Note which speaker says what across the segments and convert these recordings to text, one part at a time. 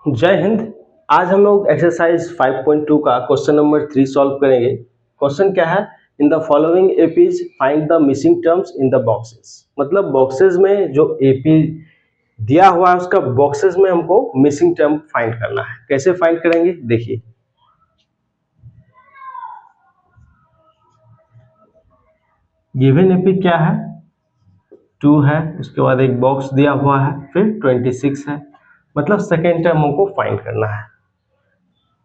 Speaker 1: जय हिंद। आज हम लोग एक्सरसाइज 5.2 का क्वेश्चन नंबर 3 सॉल्व करेंगे। क्वेश्चन क्या है? In the following APs find the missing terms in the boxes. मतलब बॉक्सेस में जो एपी दिया हुआ है उसका बॉक्सेस में हमको मिसिंग टर्म फाइंड करना है। कैसे फाइंड करेंगे देखिए। गिवन एपी क्या है? 2 है, उसके बाद एक बॉक्स दिया हुआ है, फिर 26 है। मतलब सेकेंड टर्म हमको फाइंड करना है।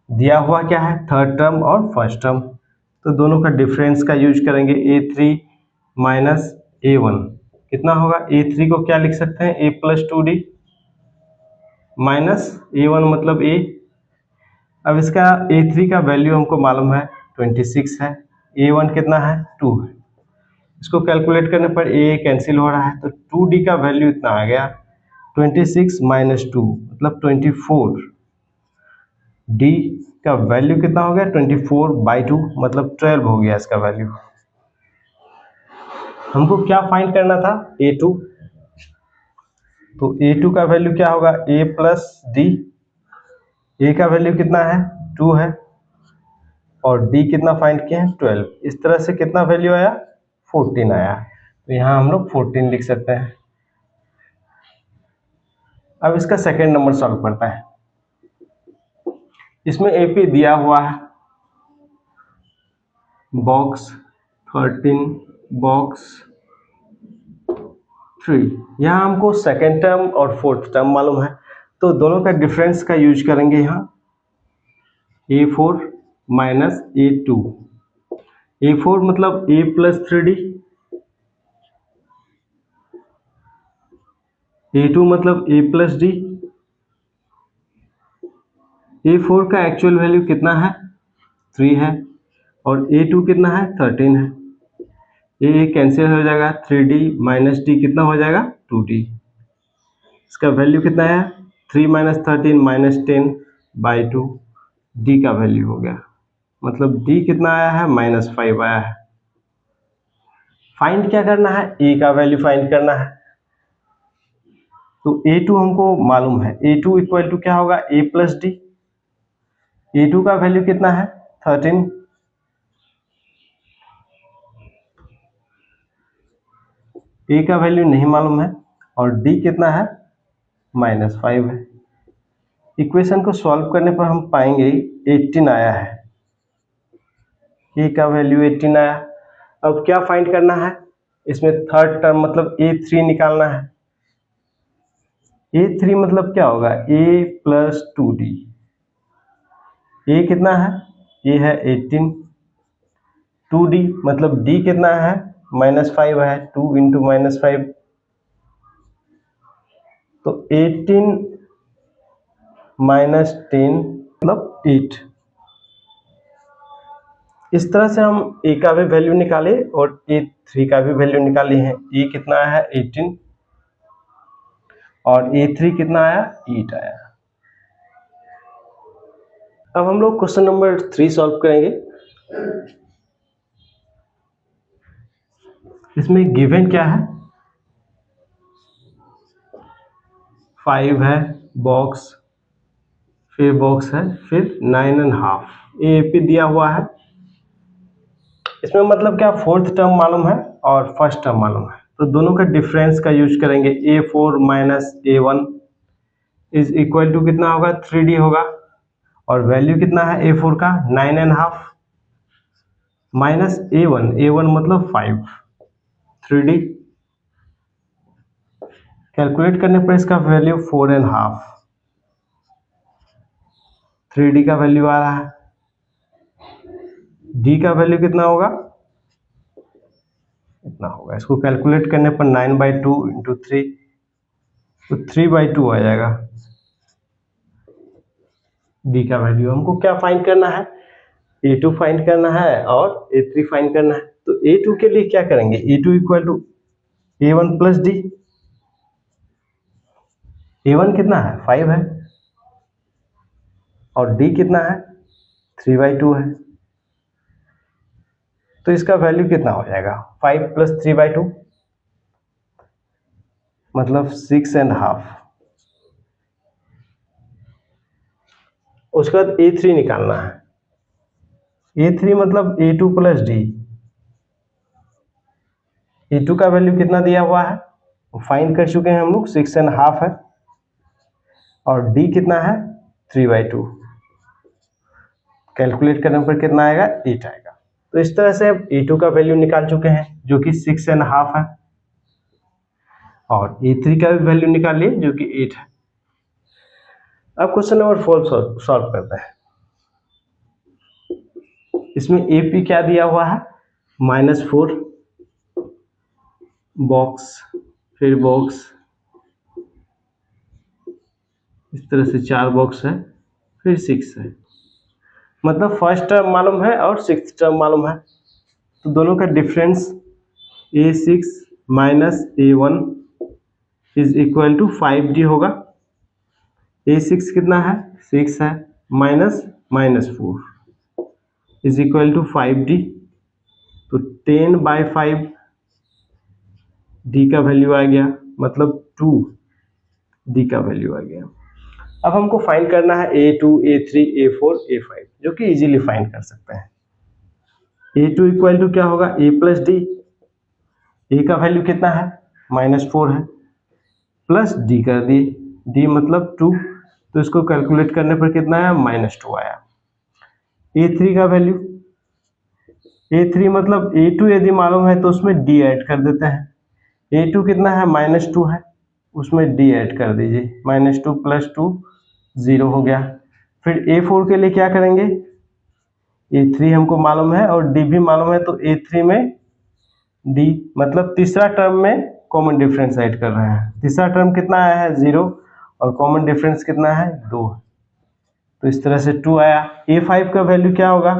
Speaker 1: दिया हुआ क्या है? थर्ड टर्म और फर्स्ट टर्म। तो दोनों का डिफरेंस का यूज करेंगे। a3 माइनस a1 कितना होगा? a3 को क्या लिख सकते हैं? a plus 2d minus a1 मतलब a। अब इसका a3 का वैल्यू हमको मालूम है 26 है, a1 कितना है? 2 है। इसको कैलकुलेट करने पर a कैंसिल हो रहा है, तो 2d का वैल्यू इतना आ गया 26 माइनस 2 मतलब 24। d का वैल्यू कितना हो गया? 24/2 मतलब 12 हो गया इसका वैल्यू। हमको क्या फाइंड करना था? a2। तो a2 का वैल्यू क्या होगा? a plus D. a का वैल्यू कितना है? 2 है, और d कितना फाइंड किए हैं? 12। इस तरह से कितना वैल्यू आया? 14 आया। तो यहाँ हम लोग 14 लिख सकते हैं। अब इसका सेकेंड नंबर सॉल्व करता है। इसमें AP दिया हुआ है, बॉक्स 13 बॉक्स 3। यहाँ हमको सेकेंड टर्म और फोर्थ टर्म मालूम है, तो दोनों का डिफरेंस का यूज करेंगे। यहाँ a4 माइनस a2। a4 मतलब a प्लस 3d, a2 मतलब a प्लस डी। a4 का एक्चुअल वैल्यू कितना है? 3 है, और a2 कितना है? 13 है। ये कैंसिल हो जाएगा, 3d माइनस डी कितना हो जाएगा? 2d। इसका वैल्यू कितना है? 3 माइनस 13 माइनस 10/2। d का वैल्यू हो गया, मतलब d कितना आया है? -5 आया है। फाइंड क्या करना है? a का वैल्यू फाइंड करना है। तो a2 हमको मालूम है, a2 इक्वल टू क्या होगा? a plus D. a2 का वैल्यू कितना है? 13। a का वैल्यू नहीं मालूम है, और d कितना है? -5 है। इक्वेशन को सॉल्व करने पर हम पाएंगे 18 आया है। a का वैल्यू 18 आया। अब क्या फाइंड करना है? इसमें थर्ड टर्म मतलब a3 निकालना है। a3 मतलब क्या होगा? a plus 2d। a कितना है? a है 18, 2d मतलब d कितना है? -5 है, 2 इंटू -5, तो 18 माइनस 10 मतलब 8। इस तरह से हम a का भी वैल्यू निकाले और a3 का भी वैल्यू निकाले हैं। a कितना है? 18, और a3 कितना आया? 8 आया। अब हम लोग क्वेश्चन नंबर 3 सॉल्व करेंगे। इसमें गिवन क्या है? 5 है, बॉक्स, फिर बॉक्स है, फिर 9.5। ये AP दिया हुआ है। इसमें मतलब क्या? फोर्थ टर्म मालूम है और फर्स्ट टर्म मालूम है, तो दोनों का डिफरेंस का यूज करेंगे। a4 minus a1 is equal to कितना होगा? 3d होगा, और वैल्यू कितना है a4 का? 9.5 माइनस a1 मतलब 5, 3d कैलकुलेट करने पर इसका वैल्यू 4.5। 3d का वैल्यू आ रहा है, d का वैल्यू कितना होगा? इतना होगा। इसको कैलकुलेट करने पर 9/2 इंटू 3, तो 3/2 आ जाएगा। d का वैल्यू हमको क्या फाइंड करना है? a2 फाइंड करना है और a3 फाइंड करना है। तो a2 के लिए क्या करेंगे? a2 equal to a1 plus D. a1 कितना है? 5 है, और d कितना है? 3/2 है। तो इसका वैल्यू कितना हो जाएगा? 5 प्लस 3/2 मतलब 6.5। उसके बाद A3 निकालना है। A3 मतलब A2 प्लस डी। A2 का वैल्यू कितना दिया हुआ है, फाइंड कर चुके हैं हम लोग, 6.5 है, और D कितना है, 3/2। कैलकुलेट करने पर कितना आएगा, 8 आएगा। तो इस तरह से अब A2 का वैल्यू निकाल चुके हैं जो कि 6.5 है, और A3 का भी वैल्यू निकाल लिए जो कि 8 है। अब क्वेश्चन नंबर 4 सॉल्व करते हैं। इसमें AP क्या दिया हुआ है, -4, बॉक्स, फिर बॉक्स, इस तरह से 4 बॉक्स है, फिर 6 है। मतलब फर्स्ट टर्म मालूम है और सिक्स टर्म मालूम है, तो दोनों का difference A6 minus A1 is equal to 5D होगा। A6 कितना है, 6 है, minus -4 is equal to 5D। तो 10/5 D का वैल्यू आ गया, मतलब 2D का वैल्यू आ गया। अब हमको फाइंड करना है A2, A3, A4, A5, जो कि इजीली फाइंड कर सकते हैं। A2 इक्वल टू क्या होगा, A प्लस डी। A का वैल्यू कितना है, -4 है, प्लस D कर दिए, D मतलब 2, तो इसको कैलकुलेट करने पर कितना आया, -2 आया। A3 का वैल्यू, A3 मतलब A2 यदि मालूम है तो उसमें D ऐड कर देते हैं। A2 कितना है, -2 है, उसमें D ऐड कर दीजिए, -2 + 2 0 हो गया। फिर A4 के लिए क्या करेंगे, A3 हमको मालूम है और D भी मालूम है, तो A3 में D मतलब तीसरा टर्म में कॉमन डिफरेंस ऐड कर रहे हैं। तीसरा टर्म कितना आया है, 0, और कॉमन डिफरेंस कितना है, 2, तो इस तरह से 2 आया। A5 का वैल्यू क्या होगा,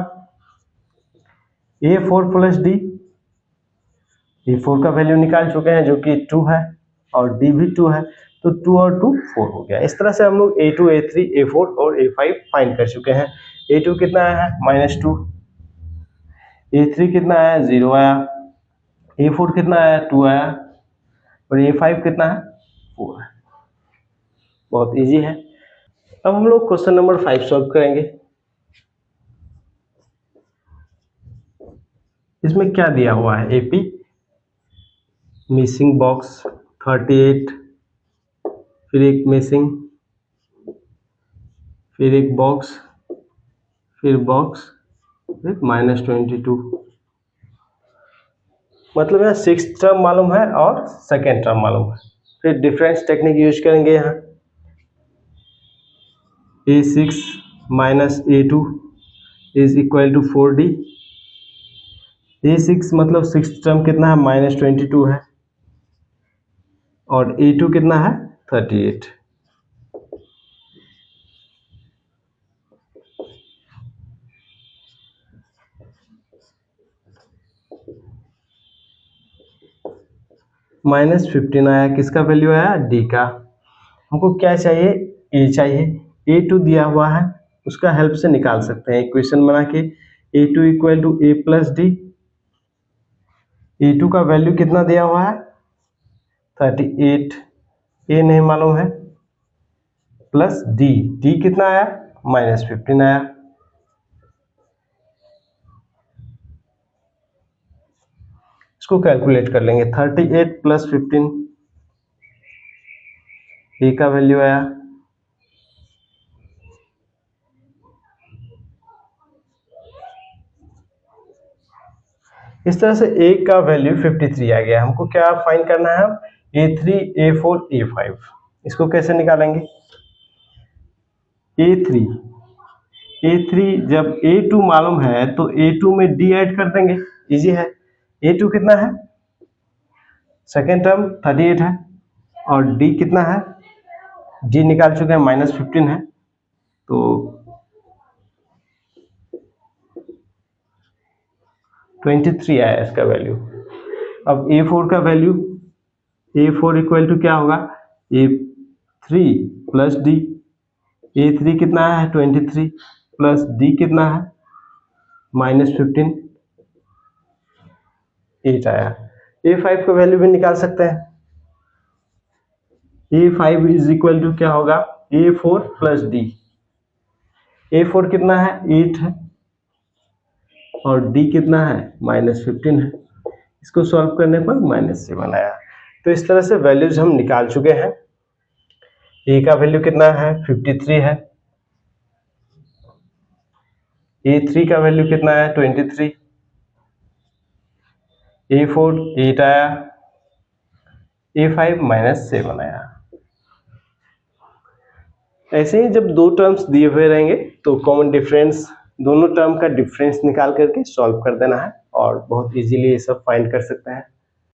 Speaker 1: A4 प्लस D। A4 का वैल्यू निकाल चुके हैं जो कि 2 है, और D भी 2 है, तो 2 और 2 4 हो गया। इस तरह से हम लोग A2, A3, A4 और A5 फाइंड कर चुके हैं। A2 कितना आया है, -2, A3 कितना आया, 0 आया, A4 कितना आया, 2 आया, और A5 कितना है, 4 है। बहुत इजी है। अब हम लोग क्वेश्चन नंबर 5 सॉल्व करेंगे। इसमें क्या दिया हुआ है, AP मिसिंग बॉक्स 38, फिर एक मिसिंग, फिर एक बॉक्स, फिर बॉक्स, फिर -22। मतलब यहाँ 6 टर्म मालूम है और सेकेंड टर्म मालूम है। फिर डिफरेंस टेक्निक यूज करेंगे यहाँ, A6 minus A2 is equal to 4D। A6 मतलब 6 टर्म कितना है, -22 है, और A2 कितना है, 38। -15 आया, किसका वैल्यू आया, D का। हमको क्या चाहिए, A चाहिए। A2 दिया हुआ है, उसका हेल्प से निकाल सकते हैं इक्वेशन बना के। A2 equal to A plus D. A2 का वैल्यू कितना दिया हुआ है, 38, A नहीं मालूम है, प्लस D कितना आया, -15 आया। इसको कैलकुलेट कर लेंगे, 38 + 15, A का वैल्यू आया, इस तरह से A का वैल्यू 53 आ गया। हमको क्या फाइंड करना है, A3, A4, A5। इसको कैसे निकालेंगे, A3 जब A2 मालूम है तो A2 में D ऐड कर देंगे, इजी है। A2 कितना है, सेकेंड टर्म 38 है, और D कितना है, D निकाल चुके हैं, -15 है, तो 23 आया इसका वैल्यू। अब A4 का वैल्यू, A4 इक्वल टू क्या होगा, A3 प्लस D। A3 कितना है, 23, प्लस D कितना है, -15, 8 आया। A5 का वैल्यू भी निकाल सकते हैं। A5 इज इक्वल टू क्या होगा, A4 प्लस D। A4 कितना है 8 है और D कितना है -15 है। इसको सॉल्व करने पर -7 आया। तो इस तरह से वैल्यूज हम निकाल चुके हैं। A का वैल्यू कितना है 53 है, A3 का वैल्यू कितना है 23, A4 8 आया, A5 -7 आया। ऐसे ही जब दो टर्म्स दिए हुए रहेंगे तो कॉमन डिफरेंस, दोनों टर्म का डिफरेंस निकाल करके सॉल्व कर देना है और बहुत इजीली ये सब फाइंड कर सकते हैं।